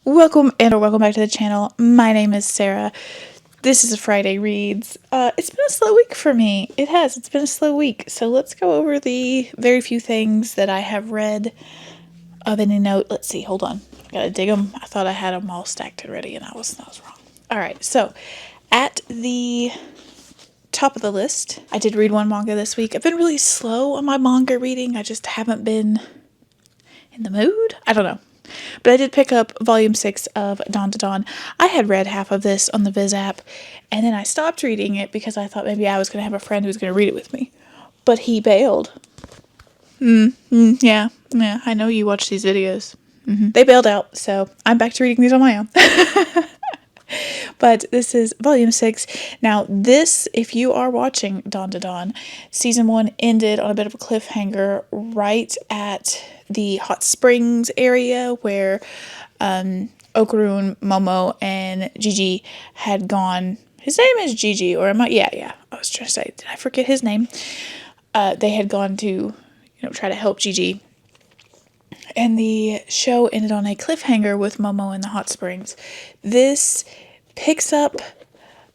Welcome or welcome back to the channel. My name is Sarah. This is Friday Reads. It's been a slow week for me. It has. It's been a slow week. So let's go over the very few things that I have read of any note. Let's see. Hold on. Gotta dig them. I thought I had them all stacked and ready, and I was wrong. All right. So at the top of the list, I did read one manga this week. I've been really slow on my manga reading. I just haven't been in the mood. I don't know. But I did pick up volume 6 of Dawn to Dawn. I had read half of this on the Viz app, and then I stopped reading it because I thought maybe I was going to have a friend who was going to read it with me. But he bailed. Yeah, I know you watch these videos. They bailed out, so I'm back to reading these on my own. But this is volume 6. Now this, if you are watching Dawn to Dawn, season 1 ended on a bit of a cliffhanger right at the hot springs area where Okarun, Momo, and Gigi had gone. His name is Gigi, or am I? Yeah. I was trying to say, did I forget his name? They had gone to, try to help Gigi. And the show ended on a cliffhanger with Momo in the hot springs. This picks up,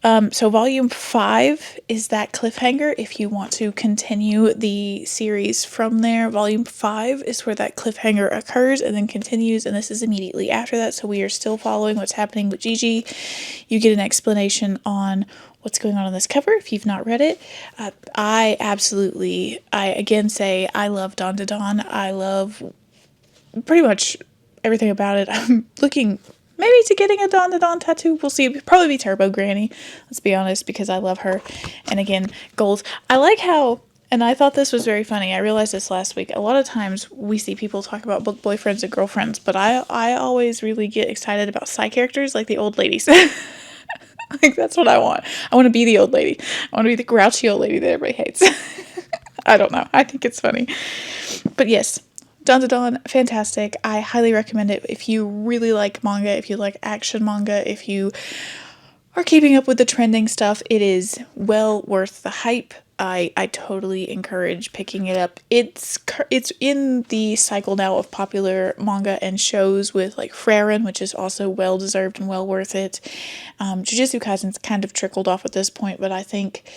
so volume 5 is that cliffhanger. If you want to continue the series from there, volume 5 is where that cliffhanger occurs and then continues, and this is immediately after that, so we are still following what's happening with Gigi. You get an explanation on what's going on this cover if you've not read it. I again say I love Dawn to Dawn. I love pretty much everything about it. I'm looking maybe to getting a Dawn to Dawn tattoo. We'll see. It'll probably be Turbo Granny, let's be honest, because I love her. And again, goals. I like how, and I thought this was very funny, I realized this last week, a lot of times we see people talk about book boyfriends and girlfriends, but I always really get excited about side characters like the old ladies. Like, that's what I want. I want to be the old lady. I want to be the grouchy old lady that everybody hates. I don't know. I think it's funny. But yes, Dawn to Dawn, fantastic. I highly recommend it if you really like manga, if you like action manga, if you are keeping up with the trending stuff. It is well worth the hype. I totally encourage picking it up. It's in the cycle now of popular manga and shows with like Frieren, which is also well deserved and well worth it. Jujutsu Kaisen's kind of trickled off at this point, but I think,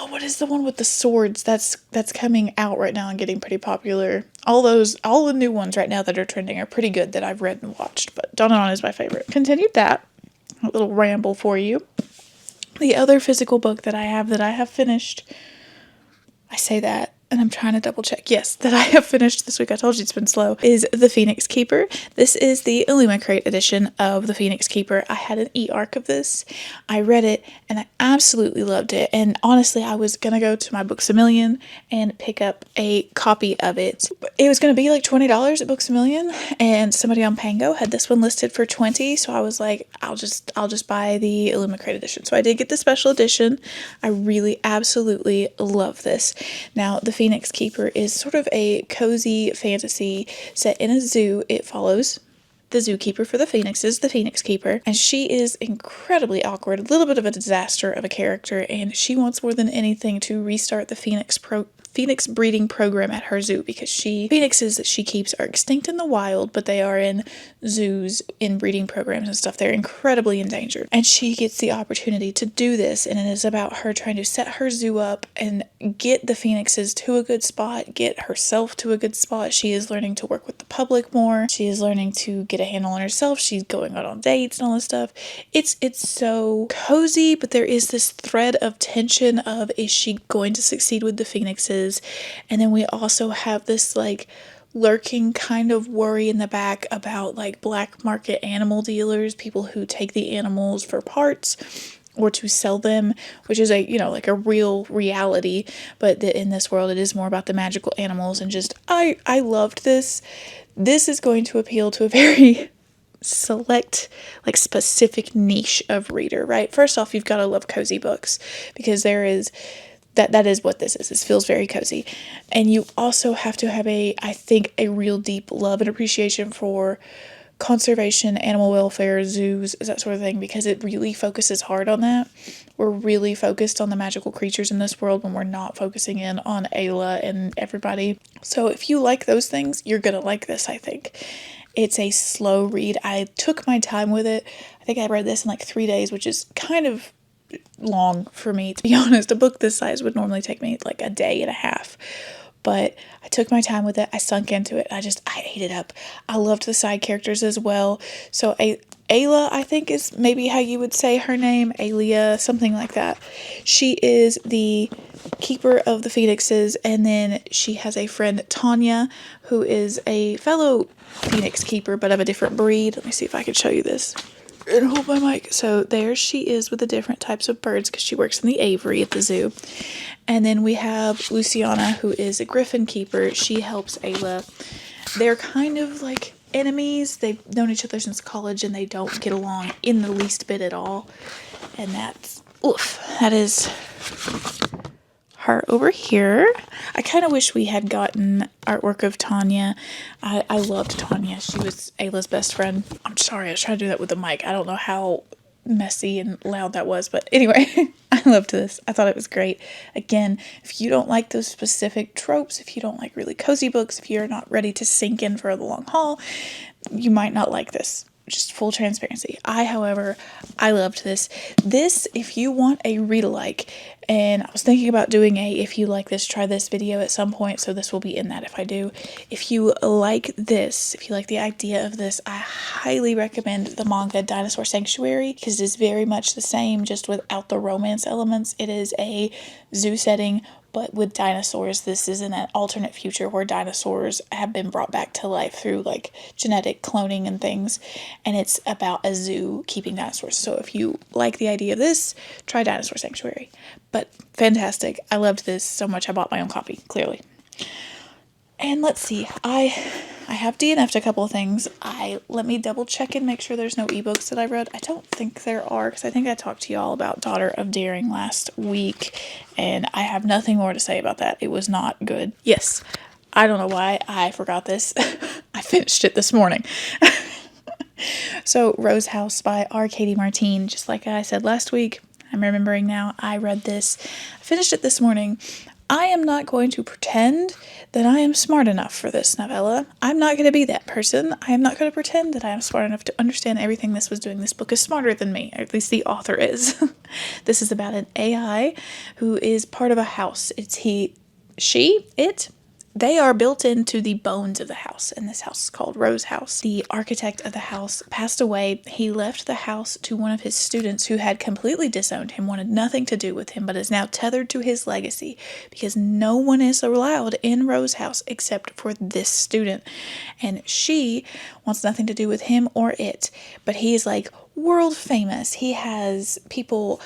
what is the one with the swords that's coming out right now and getting pretty popular? All the new ones right now that are trending are pretty good that I've read and watched, but Dawn to Dawn is my favorite. Continued that. A little ramble for you. The other physical book that I have finished, I say that, and I'm trying to double check, yes, that I have finished this week, I told you it's been slow, is The Phoenix Keeper. This is the Illumicrate edition of The Phoenix Keeper. I had an e-arc of this. I read it, and I absolutely loved it, and honestly, I was going to go to my Books A Million and pick up a copy of it. It was going to be like $20 at Books A Million, and somebody on Pango had this one listed for $20, so I was like, I'll just buy the Illumicrate edition. So I did get the special edition. I really absolutely love this. Now, The Phoenix Keeper is sort of a cozy fantasy set in a zoo. It follows the zookeeper for the phoenixes, the Phoenix Keeper, and she is incredibly awkward, a little bit of a disaster of a character, and she wants more than anything to restart the Phoenix breeding program at her zoo, because phoenixes that she keeps are extinct in the wild, but they are in zoos, in breeding programs and stuff. They're incredibly endangered. And she gets the opportunity to do this, and it is about her trying to set her zoo up and get the phoenixes to a good spot, get herself to a good spot. She is learning to work with the public more. She is learning to get a handle on herself. She's going out on dates and all this stuff. It's so cozy, but there is this thread of tension of, is she going to succeed with the phoenixes? And then we also have this like lurking kind of worry in the back about like black market animal dealers, people who take the animals for parts or to sell them, which is like a real reality, but in this world it is more about the magical animals. And just I loved this. This is going to appeal to a very select, like, specific niche of reader, right? First off, you've got to love cozy books, because there is that is what this is. This feels very cozy. And you also have to have I think a real deep love and appreciation for conservation, animal welfare, zoos, that sort of thing, because it really focuses hard on that. We're really focused on the magical creatures in this world when we're not focusing in on Ayla and everybody. So if you like those things, you're gonna like this, I think. It's a slow read. I took my time with it. I think I read this in like 3 days, which is kind of long for me, to be honest. A book this size would normally take me like a day and a half. But I took my time with it. I sunk into it. I ate it up. I loved the side characters as well. So Ayla, I think is maybe how you would say her name. Alia, something like that. She is the keeper of the phoenixes. And then she has a friend, Tanya, who is a fellow phoenix keeper, but of a different breed. Let me see if I can show you this. And hold my mic. So there she is with the different types of birds because she works in the aviary at the zoo. And then we have Luciana, who is a griffin keeper. She helps Ayla. They're kind of like enemies. They've known each other since college and they don't get along in the least bit at all. And that is her over here. I kind of wish we had gotten artwork of Tanya. I loved Tanya. She was Ayla's best friend. I'm sorry, I was trying to do that with the mic. I don't know how messy and loud that was, but anyway, I loved this. I thought it was great. Again, if you don't like those specific tropes, if you don't like really cozy books, if you're not ready to sink in for the long haul, you might not like this. Just full transparency. However, I loved this. This, if you want a read-alike, and I was thinking about doing a if you like this, try this video at some point, so this will be in that if I do. If you like this, if you like the idea of this, I highly recommend the manga Dinosaur Sanctuary, because it is very much the same, just without the romance elements. It is a zoo setting, but with dinosaurs. This is in an alternate future where dinosaurs have been brought back to life through like genetic cloning and things. And it's about a zoo keeping dinosaurs. So if you like the idea of this, try Dinosaur Sanctuary. But fantastic. I loved this so much I bought my own copy, clearly. And let's see. I have DNF'd a couple of things. Let me double check and make sure there's no ebooks that I read. I don't think there are, because I think I talked to y'all about Daughter of Daring last week, and I have nothing more to say about that. It was not good. Yes, I don't know why I forgot this. I finished it this morning. So, Rose House by R. Katie Martine. Just like I said last week, I'm remembering now, I read this. I finished it this morning. I am not going to pretend that I am smart enough for this novella. I'm not going to be that person. I am not going to pretend that I am smart enough to understand everything this was doing. This book is smarter than me, or at least the author is. This is about an AI who is part of a house. They are built into the bones of the house, and this house is called Rose House. The architect of the house passed away. He left the house to one of his students who had completely disowned him, wanted nothing to do with him, but is now tethered to his legacy because no one is allowed in Rose House except for this student. And she wants nothing to do with him or it, but he is like world famous. He has people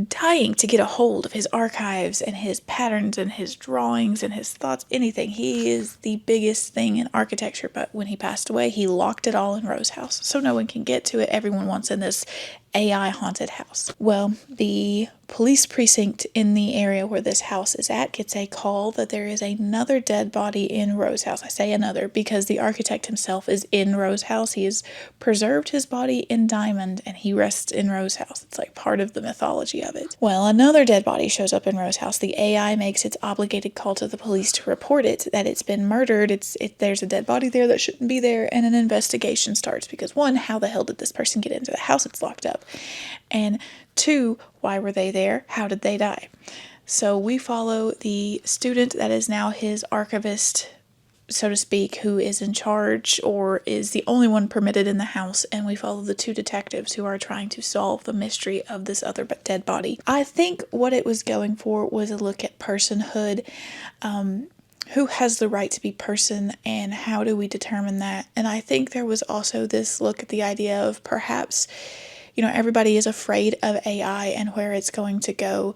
dying to get a hold of his archives and his patterns and his drawings and his thoughts, anything. He is the biggest thing in architecture, but when he passed away, he locked it all in Rose House, so no one can get to it. Everyone wants in this AI haunted house. Well, the police precinct in the area where this house is at gets a call that there is another dead body in Rose House. I say another because the architect himself is in Rose House. He has preserved his body in diamond and he rests in Rose House. It's like part of the mythology of it. Well, another dead body shows up in Rose House. The AI makes its obligated call to the police to report it, that it's been murdered. There's a dead body there that shouldn't be there, and an investigation starts because one, how the hell did this person get into the house? It's locked up. And two, why were they there? How did they die? So we follow the student that is now his archivist, so to speak, who is in charge or is the only one permitted in the house, and we follow the two detectives who are trying to solve the mystery of this other dead body. I think what it was going for was a look at personhood. Who has the right to be person and how do we determine that? And I think there was also this look at the idea of perhaps, everybody is afraid of AI and where it's going to go.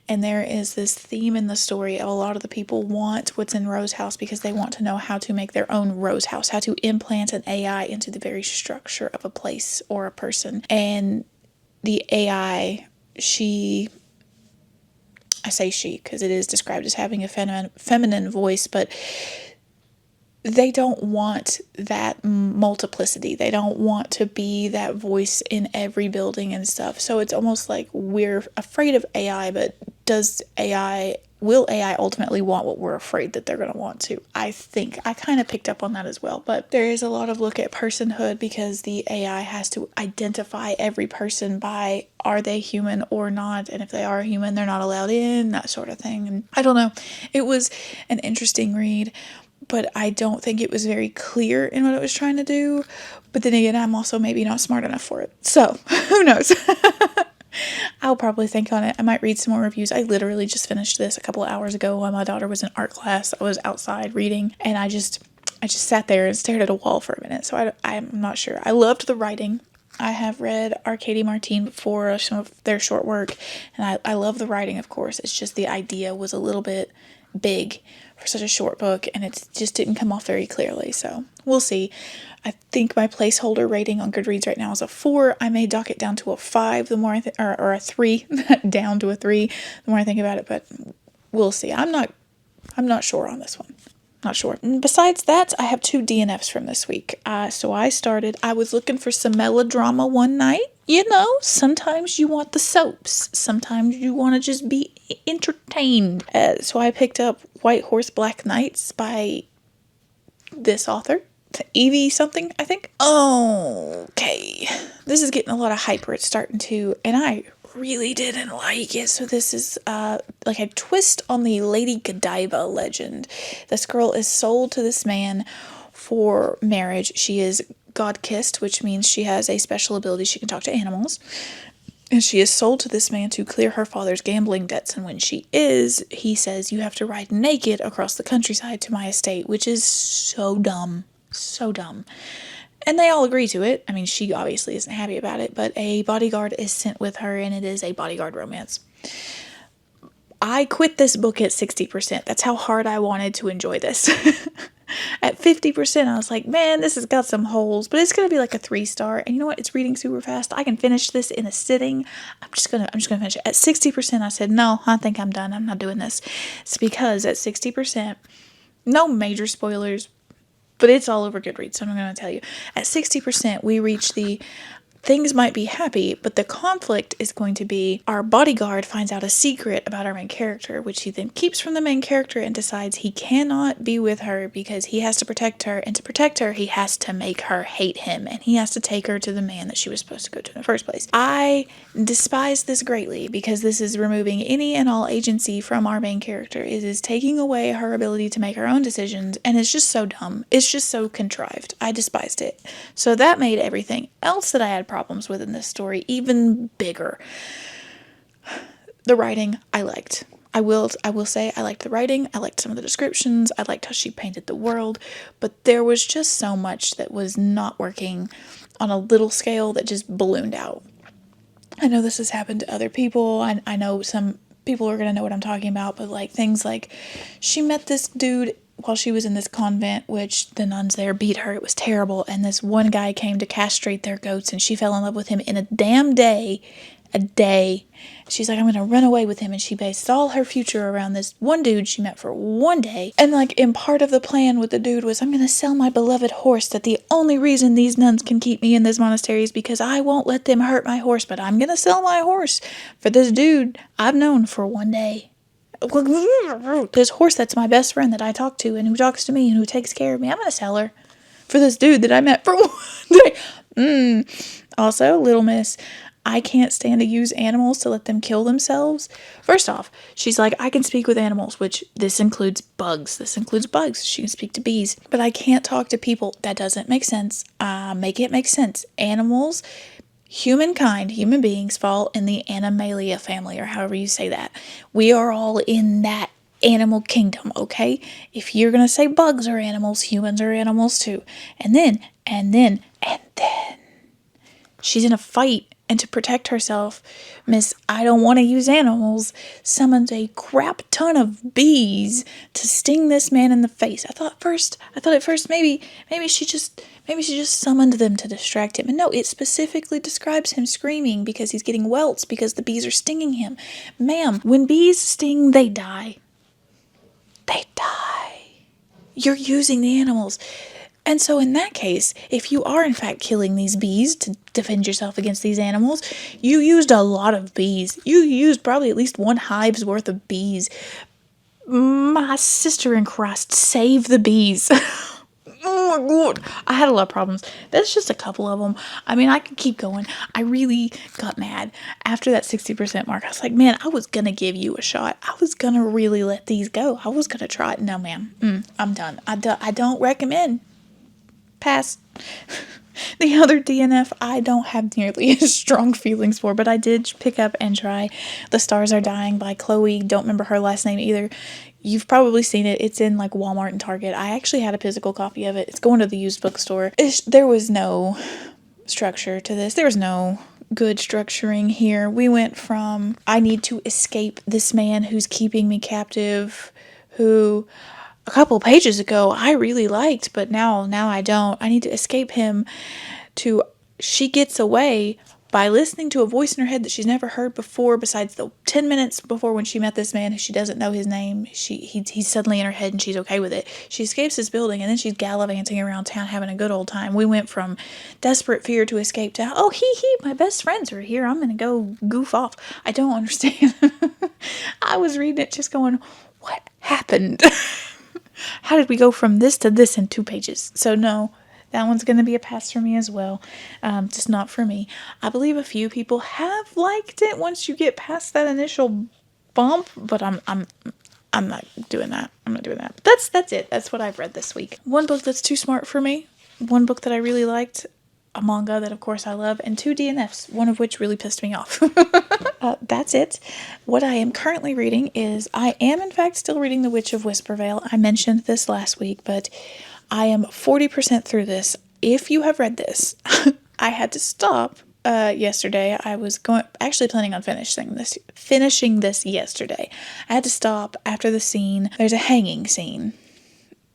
And there is this theme in the story of a lot of the people want what's in Rose House because they want to know how to make their own Rose House, how to implant an AI into the very structure of a place or a person. And the AI, I say she because it is described as having a feminine voice, but they don't want that multiplicity. They don't want to be that voice in every building and stuff. So it's almost like we're afraid of AI, but does AI will AI ultimately want what we're afraid that they're going to want to? I think I kind of picked up on that as well. But there is a lot of look at personhood because the AI has to identify every person by are they human or not? And if they are human, they're not allowed in, that sort of thing. And I don't know. It was an interesting read, but I don't think it was very clear in what it was trying to do. But then again, I'm also maybe not smart enough for it. So, who knows? I'll probably think on it. I might read some more reviews. I literally just finished this a couple of hours ago while my daughter was in art class. I was outside reading, and I just sat there and stared at a wall for a minute. So I'm not sure. I loved the writing. I have read Arcady Martin before, some of their short work, and I love the writing, of course. It's just the idea was a little bit big for such a short book, and it just didn't come off very clearly. So we'll see. I think my placeholder rating on Goodreads right now is a 4. I may dock it down to a 5 the more or a 3, down to a 3 the more I think about it, but we'll see. I'm not sure on this one. Not sure. Besides that, I have 2 DNFs from this week. So I was looking for some melodrama one night. You know, sometimes you want the soaps. Sometimes you want to just be entertained. So I picked up White Horse Black Nights by this author. Evie something, I think. Okay. This is getting a lot of hype where it's starting to, and I really didn't like it. So this is like a twist on the Lady Godiva legend. This girl is sold to this man for marriage. She is God-kissed, which means she has a special ability. She can talk to animals. And she is sold to this man to clear her father's gambling debts. And when she is, he says, you have to ride naked across the countryside to my estate, which is so dumb. So dumb. And they all agree to it. I mean, she obviously isn't happy about it, but a bodyguard is sent with her, and it is a bodyguard romance. I quit this book at 60%. That's how hard I wanted to enjoy this. At 50%, I was like, man, this has got some holes, but it's going to be like a 3-star. And you know what? It's reading super fast. I can finish this in a sitting. I'm just going to finish it. At 60%, I said, no, I think I'm done. I'm not doing this. It's because at 60%, no major spoilers, but it's all over Goodreads, so I'm going to tell you. At 60%, we reach the things might be happy, but the conflict is going to be our bodyguard finds out a secret about our main character, which he then keeps from the main character and decides he cannot be with her because he has to protect her, and to protect her, he has to make her hate him, and he has to take her to the man that she was supposed to go to in the first place. I despise this greatly because this is removing any and all agency from our main character. It is taking away her ability to make her own decisions, and it's just so dumb. It's just so contrived. I despised it. So that made everything else that I had problems with in this story even bigger. The writing I liked. I will say I liked the writing. I liked some of the descriptions. I liked how she painted the world, but there was just so much that was not working on a little scale that just ballooned out. I know this has happened to other people. I know some people are going to know what I'm talking about, but like things like she met this dude while she was in this convent, which the nuns there beat her. It was terrible. And this one guy came to castrate their goats, and she fell in love with him in a damn day. A day. She's like, I'm going to run away with him. And she based all her future around this one dude she met for one day. And like, in part of the plan with the dude was, I'm going to sell my beloved horse, that the only reason these nuns can keep me in this monastery is because I won't let them hurt my horse, but I'm going to sell my horse for this dude I've known for one day. This horse that's my best friend that I talk to and who talks to me and who takes care of me, I'm going to sell her for this dude that I met for one day. Also, Little Miss, I can't stand to use animals to let them kill themselves. First off, she's like, I can speak with animals, which this includes bugs. She can speak to bees, but I can't talk to people. That doesn't make sense. Make it make sense. Animals, humankind, human beings fall in the Animalia family, or however you say that. We are all in that animal kingdom, okay? If you're going to say bugs are animals, humans are animals too. And then, she's in a fight, and to protect herself, Miss I don't want to use animals summons a crap ton of bees to sting this man in the face. I thought at first maybe she just summoned them to distract him. And no, it specifically describes him screaming because he's getting welts because the bees are stinging him. Ma'am, when bees sting, they die. They die. You're using the animals. And so in that case, if you are in fact killing these bees to defend yourself against these animals, you used a lot of bees. You used probably at least one hive's worth of bees. My sister in Christ, save the bees. Oh my god, I had a lot of problems. That's just a couple of them. I mean, I could keep going. I really got mad after that 60% mark. I was like, man, I was gonna give you a shot. I was gonna really let these go. I was gonna try it. No, ma'am. I'm done. I don't recommend. Pass. The other DNF I don't have nearly as strong feelings for, but I did pick up and try The Stars Are Dying by Chloe. Don't remember her last name either. You've probably seen it. It's in like Walmart and Target. I actually had a physical copy of it. It's going to the used bookstore. There was no structure to this. There was no good structuring here. We went from I need to escape this man who's keeping me captive, who a couple pages ago I really liked, but now I don't. I need to escape him, to she gets away by listening to a voice in her head that she's never heard before, besides the 10 minutes before when she met this man who she doesn't know his name. He's suddenly in her head and she's okay with it. She escapes this building and then she's gallivanting around town having a good old time. We went from desperate fear to escape to, oh, my best friends are here. I'm going to go goof off. I don't understand. I was reading it just going, what happened? How did we go from this to this in 2 pages? So no, that one's going to be a pass for me as well. Just not for me. I believe a few people have liked it once you get past that initial bump, but I'm not doing that. I'm not doing that. That's it. That's what I've read this week. One book that's too smart for me. One book that I really liked. A manga that of course I love, and 2 DNFs, one of which really pissed me off. That's it. What I am currently reading is, I am in fact still reading The Witch of Whispervale. I mentioned this last week, but I am 40% through this. If you have read this, I had to stop yesterday. I was actually planning on finishing this yesterday. I had to stop after the scene. There's a hanging scene.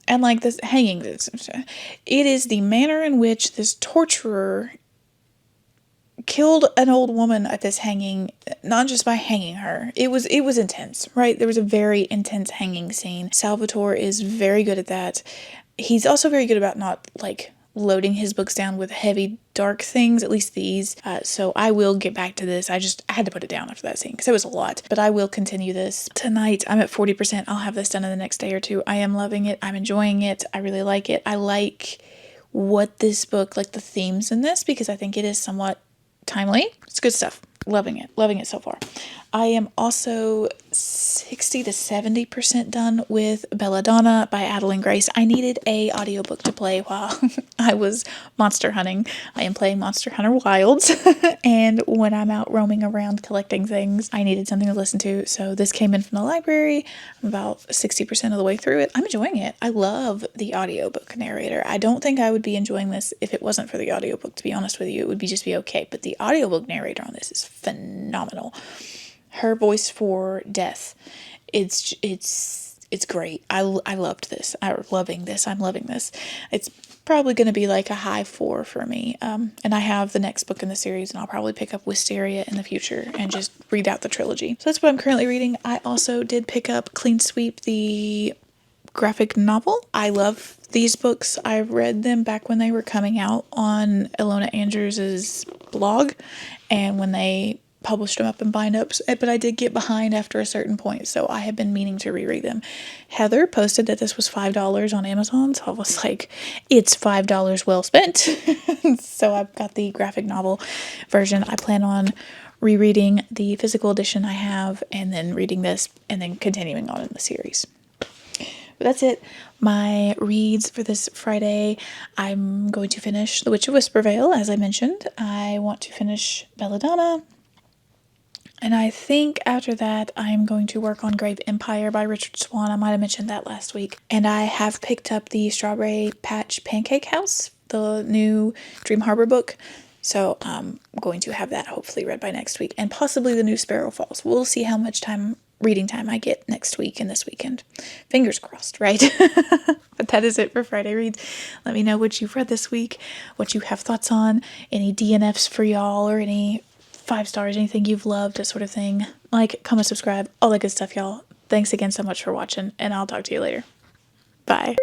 And like this hanging, it is the manner in which this torturer killed an old woman at this hanging, not just by hanging her. It was intense, right? There was a very intense hanging scene. Salvatore is very good at that. He's also very good about not like loading his books down with heavy, dark things, at least these. So I will get back to this. I had to put it down after that scene because it was a lot. But I will continue this tonight. I'm at 40%. I'll have this done in the next day or two. I am loving it. I'm enjoying it. I really like it. I like what this book, like the themes in this, because I think it is somewhat timely. It's good stuff. Loving it so far. I am also 60 to 70% done with Belladonna by Adeline Grace. I needed a audiobook to play while I was monster hunting. I am playing Monster Hunter Wilds, and when I'm out roaming around collecting things, I needed something to listen to, so this came in from the library. I'm about 60% of the way through it. I'm enjoying it. I love the audiobook narrator. I don't think I would be enjoying this if it wasn't for the audiobook, to be honest with you. It would just be okay, but the audiobook narrator on this is phenomenal. Her voice for death, it's great. I loved this. I'm loving this. It's probably going to be like a high 4 for me. And I have the next book in the series, and I'll probably pick up Wisteria in the future and just read out the trilogy. So that's what I'm currently reading. I also did pick up Clean Sweep, the graphic novel. I love these books. I read them back when they were coming out on Ilona Andrews' blog, and when they published them up in bind-ups, but I did get behind after a certain point, so I have been meaning to reread them. Heather posted that this was $5 on Amazon, so I was like, it's $5 well spent. So I've got the graphic novel version. I plan on rereading the physical edition I have, and then reading this, and then continuing on in the series. But that's it. My reads for this Friday. I'm going to finish The Witch of Whispervale, as I mentioned. I want to finish Belladonna. And I think after that, I'm going to work on Grave Empire by Richard Swan. I might have mentioned that last week. And I have picked up the Strawberry Patch Pancake House, the new Dream Harbor book. So I'm going to have that hopefully read by next week. And possibly the new Sparrow Falls. We'll see how much reading time I get next week and this weekend. Fingers crossed, right? But that is it for Friday Reads. Let me know what you've read this week, what you have thoughts on, any DNFs for y'all, or any 5 stars, anything you've loved, that sort of thing. Like, comment, subscribe, all that good stuff, y'all. Thanks again so much for watching, and I'll talk to you later. Bye.